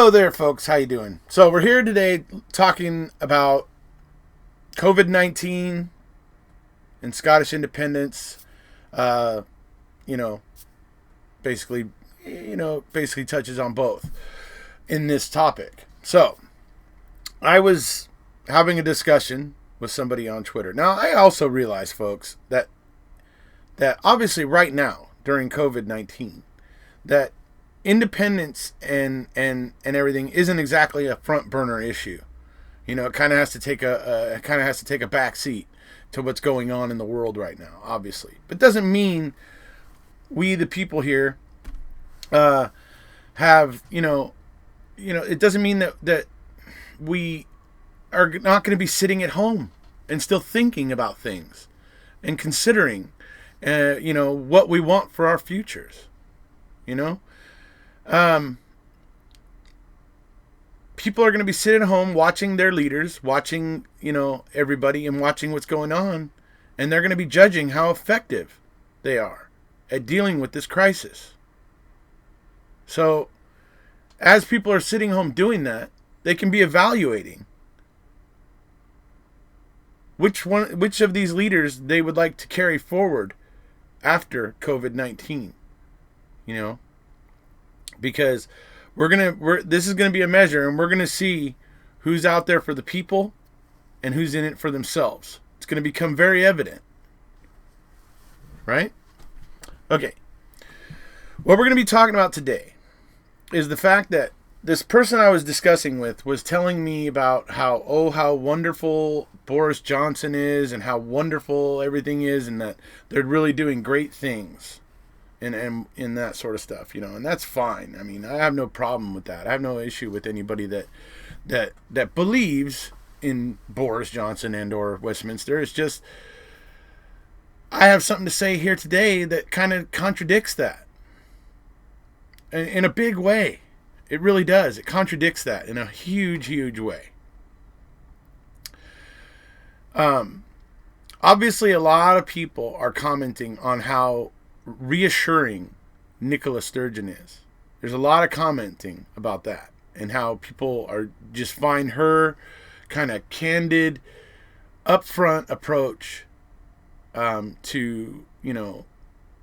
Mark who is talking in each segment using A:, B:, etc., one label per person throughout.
A: Hello there, folks. How you doing? So we're here today talking about COVID-19 and Scottish independence. You know, basically, basically touches on both in this topic. So I was having a discussion with somebody on Twitter. Now, I also realize, folks, that obviously right now during COVID-19, that independence and everything isn't exactly a front burner issue. You know, it kind of has to take a back seat to what's going on in the world right now, obviously. But doesn't mean we, the people here, have it doesn't mean that we are not going to be sitting at home and still thinking about things and considering, what we want for our futures. People are going to be sitting at home watching their leaders, watching, everybody, and watching what's going on. And they're going to be judging how effective they are at dealing with this crisis. So as people are sitting home doing that, they can be evaluating which of these leaders they would like to carry forward after COVID-19, because this is going to be a measure, and we're going to see who's out there for the people and who's in it for themselves. It's going to become very evident, right? Okay. What we're going to be talking about today is the fact that this person I was discussing with was telling me about how wonderful Boris Johnson is and how wonderful everything is, and that they're really doing great things. And that sort of stuff, and that's fine. I mean, I have no problem with that. I have no issue with anybody that believes in Boris Johnson and or Westminster. It's just, I have something to say here today that kind of contradicts that in a big way. It really does. It contradicts that in a huge, huge way. Obviously, a lot of people are commenting on how reassuring Nicola Sturgeon is. There's a lot of commenting about that and how people are just find her kind of candid, upfront approach to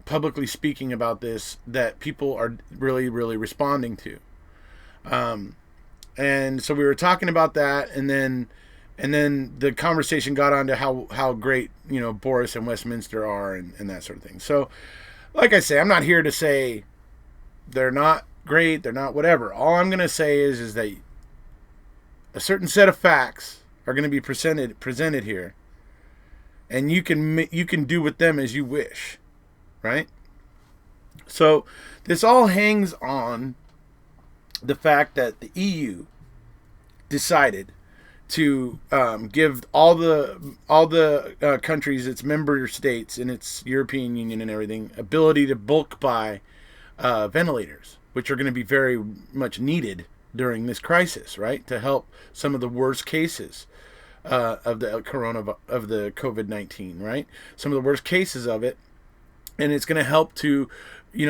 A: publicly speaking about this that people are really, really responding to. And so we were talking about that, and then the conversation got on to how great Boris and Westminster are and that sort of thing. So, like I say, I'm not here to say they're not great, they're not whatever. All I'm going to say is that a certain set of facts are going to be presented here, and you can do with them as you wish, right? So this all hangs on the fact that the EU decided to give all the countries, its member states, and its European Union and everything, ability to bulk buy ventilators, which are going to be very much needed during this crisis, right? To help some of the worst cases of the COVID-19, right? Some of the worst cases of it, and it's going to help to,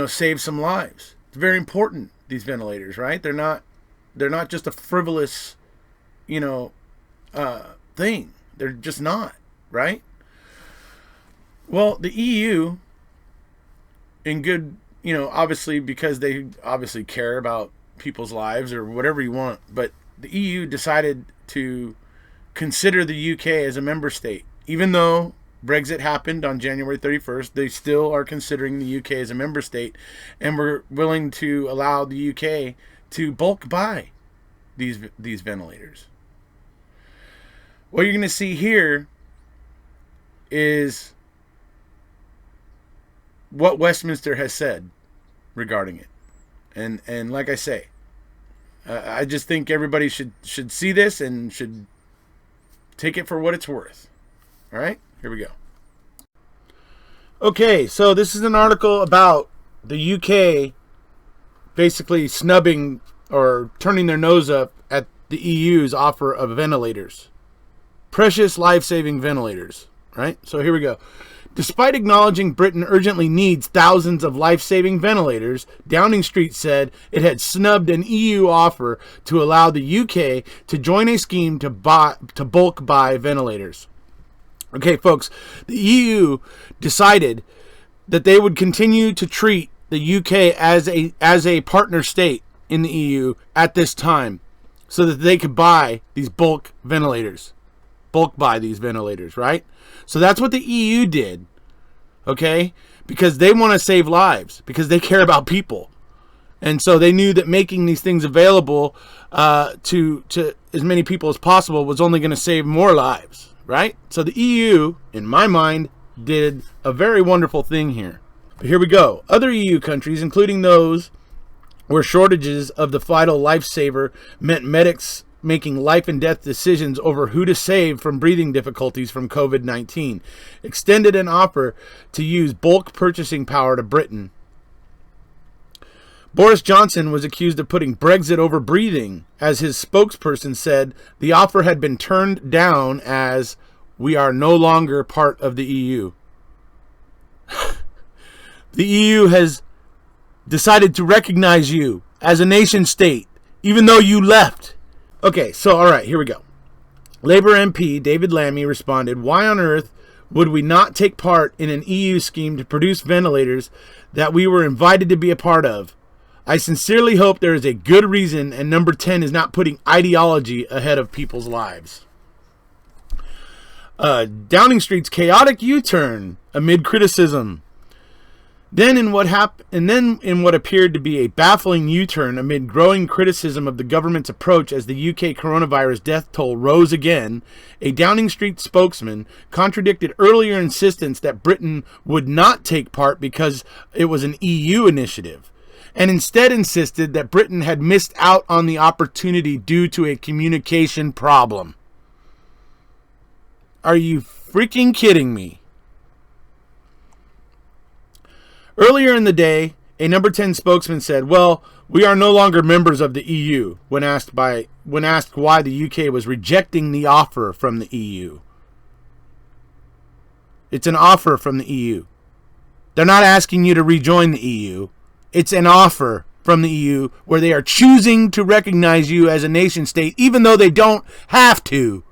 A: save some lives. It's very important, these ventilators, right? They're not just a frivolous, thing. They're just not, right? Well, the EU, in good, obviously because they obviously care about people's lives or whatever you want, but the EU decided to consider the UK as a member state. Even though Brexit happened on January 31st, they still are considering the UK as a member state, and we're willing to allow the UK to bulk buy these ventilators. What you're going to see here is what Westminster has said regarding it. And like I say, I just think everybody should see this and should take it for what it's worth. All right, here we go. Okay, so this is an article about the UK basically snubbing or turning their nose up at the EU's offer of ventilators. Precious life-saving ventilators, right? So here we go. Despite acknowledging Britain urgently needs thousands of life-saving ventilators, Downing Street said it had snubbed an EU offer to allow the UK to join a scheme to bulk buy ventilators. Okay, folks, the EU decided that they would continue to treat the UK as a partner state in the EU at this time so that they could buy these bulk buy these ventilators, right? So that's what the EU did, okay? Because they want to save lives, because they care about people. And so they knew that making these things available to as many people as possible was only going to save more lives, right? So the EU, in my mind, did a very wonderful thing here. But here we go. Other EU countries, including those where shortages of the vital lifesaver meant medics making life and death decisions over who to save from breathing difficulties from COVID-19, extended an offer to use bulk purchasing power to Britain. Boris Johnson was accused of putting Brexit over breathing. As his spokesperson said, the offer had been turned down as we are no longer part of the EU. The EU has decided to recognize you as a nation state, even though you left. Okay, so all right, here we go. Labour MP David Lammy responded, "Why on earth would we not take part in an EU scheme to produce ventilators that we were invited to be a part of? I sincerely hope there is a good reason and number 10 is not putting ideology ahead of people's lives." Downing Street's chaotic U-turn amid criticism. Then in what appeared to be a baffling U-turn amid growing criticism of the government's approach as the UK coronavirus death toll rose again, a Downing Street spokesman contradicted earlier insistence that Britain would not take part because it was an EU initiative, and instead insisted that Britain had missed out on the opportunity due to a communication problem. Are you freaking kidding me? Earlier in the day, a number 10 spokesman said, "Well, we are no longer members of the EU," when asked why the UK was rejecting the offer from the EU. It's an offer from the EU. They're not asking you to rejoin the EU. It's an offer from the EU where they are choosing to recognize you as a nation state, even though they don't have to.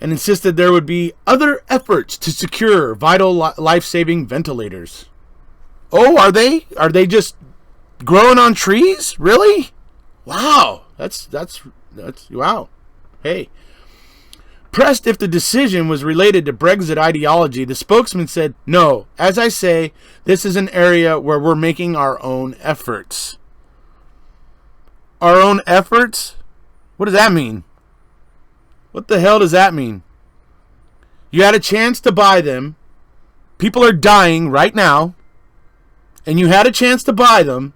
A: And insisted there would be other efforts to secure vital life-saving ventilators. Oh, are they? Are they just growing on trees? Really? Wow. That's wow. Hey. Pressed if the decision was related to Brexit ideology, the spokesman said, "No, as I say, this is an area where we're making our own efforts." Our own efforts? What does that mean? What the hell does that mean? You had a chance to buy them. People are dying right now. And you had a chance to buy them.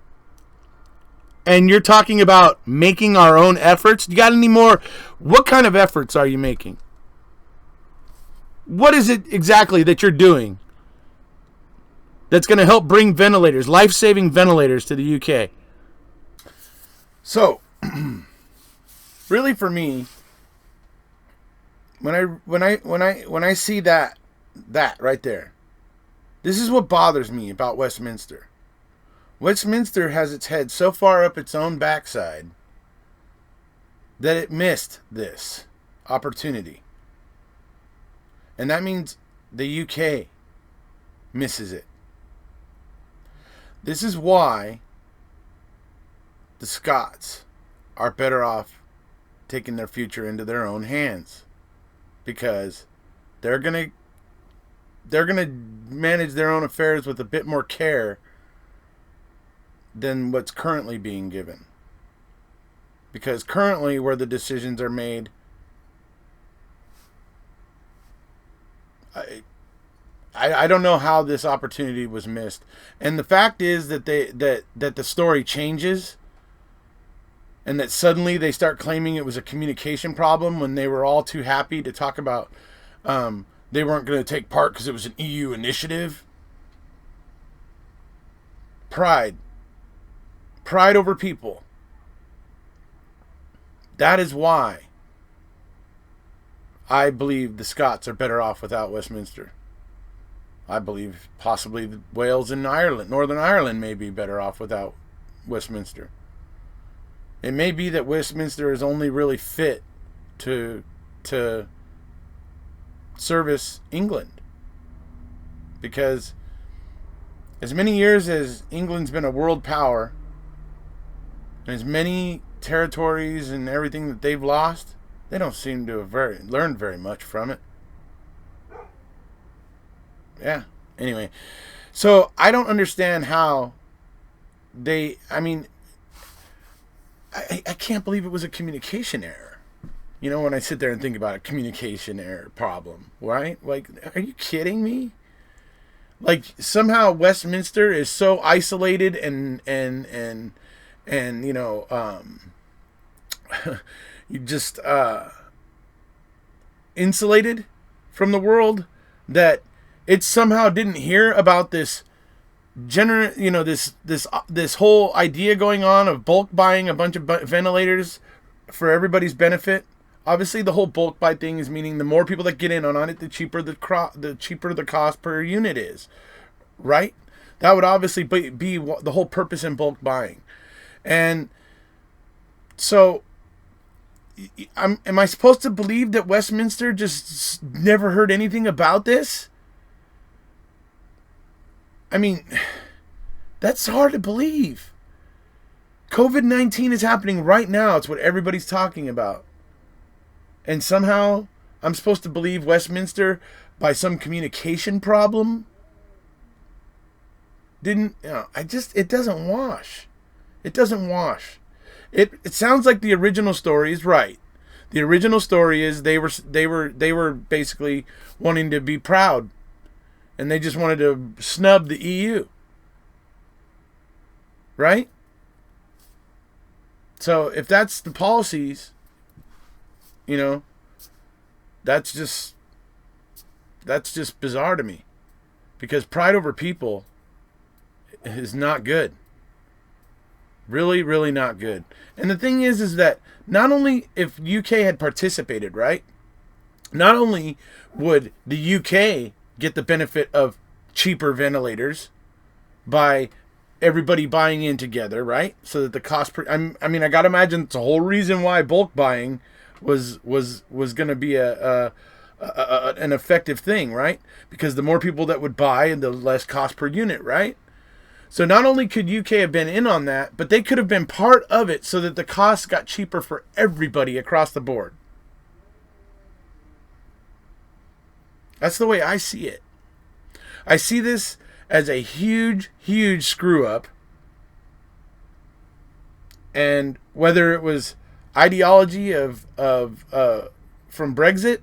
A: And you're talking about making our own efforts? You got any more? What kind of efforts are you making? What is it exactly that you're doing that's going to help bring ventilators, life-saving ventilators to the UK? So, really for me, when I see that right there, this is what bothers me about Westminster. Westminster has its head so far up its own backside that it missed this opportunity. And that means the UK misses it. This is why the Scots are better off taking their future into their own hands. Because they're gonna manage their own affairs with a bit more care than what's currently being given. Because currently, where the decisions are made, I don't know how this opportunity was missed. And the fact is that that the story changes. And that suddenly they start claiming it was a communication problem when they were all too happy to talk about they weren't going to take part because it was an EU initiative. Pride over people. That is why I believe the Scots are better off without Westminster. I believe possibly Wales and Ireland, Northern Ireland, may be better off without Westminster. It may be that Westminster is only really fit to service England, because as many years as England's been a world power, and as many territories and everything that they've lost, they don't seem to have learned very much from it. Yeah. Anyway, so I don't understand how I can't believe it was a communication error. You know, when I sit there and think about a communication error problem, right? Like, are you kidding me? Like, somehow Westminster is so isolated and you know, you just insulated from the world, that it somehow didn't hear about this this whole idea going on of bulk buying a bunch of ventilators for everybody's benefit. Obviously, the whole bulk buy thing is meaning the more people that get in on it, the cheaper the cost per unit is, right? That would obviously be the whole purpose in bulk buying. And so, am I supposed to believe that Westminster just never heard anything about this? I mean, that's hard to believe. COVID-19 is happening right now. It's what everybody's talking about. And somehow I'm supposed to believe Westminster, by some communication problem, didn't, you know, it doesn't wash. It doesn't wash. It sounds like the original story is right. The original story is they were basically wanting to be proud, and they just wanted to snub the EU. Right? So if that's the policies, you know, that's just bizarre to me, because pride over people is not good. Really, really not good. And the thing is that not only if UK had participated, right? Not only would the UK get the benefit of cheaper ventilators by everybody buying in together, right? So that the cost per, I mean, I got to imagine it's the whole reason why bulk buying was going to be an effective thing, right? Because the more people that would buy, the less cost per unit, right? So not only could UK have been in on that, but they could have been part of it so that the costs got cheaper for everybody across the board. That's the way I see it. I see this as a huge, huge screw up. And whether it was ideology from Brexit,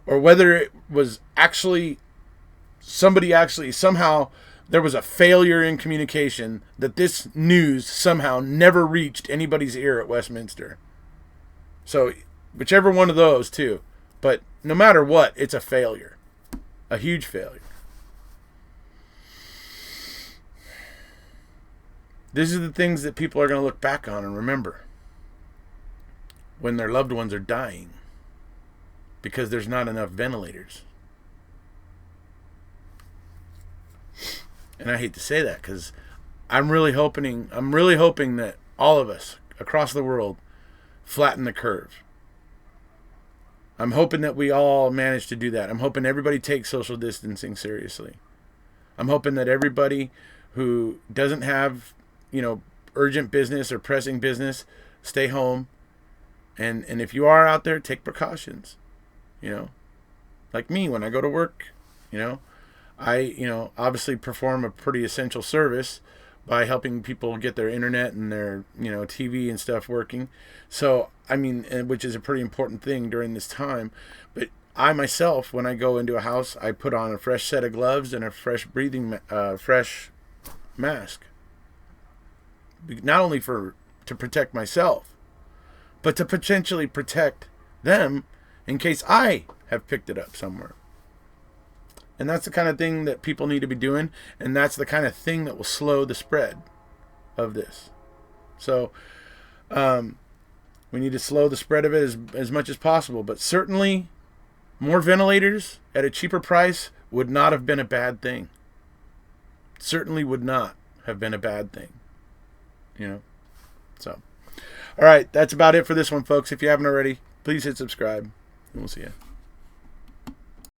A: or whether it was actually somehow there was a failure in communication, that this news somehow never reached anybody's ear at Westminster. So whichever one of those two, but no matter what, it's a failure, a huge failure. These are the things that people are going to look back on and remember when their loved ones are dying because there's not enough ventilators. And I hate to say that, because I'm really hoping that all of us across the world flatten the curve. I'm hoping that we all manage to do that. I'm hoping everybody takes social distancing seriously. I'm hoping that everybody who doesn't have, you know, urgent business or pressing business, stay home. And if you are out there, take precautions. You know, like me, when I go to work, you know, I obviously perform a pretty essential service by helping people get their internet and their, you know, TV and stuff working. So, I mean, which is a pretty important thing during this time. But I myself, when I go into a house, I put on a fresh set of gloves and a fresh fresh mask. Not only to protect myself, but to potentially protect them in case I have picked it up somewhere. And that's the kind of thing that people need to be doing, and that's the kind of thing that will slow the spread of this. So we need to slow the spread of it as much as possible. But certainly More ventilators at a cheaper price would not have been a bad thing. Certainly would not have been a bad thing. So, all right, that's about it for this one, folks. If you haven't already, please hit subscribe, and we'll see you.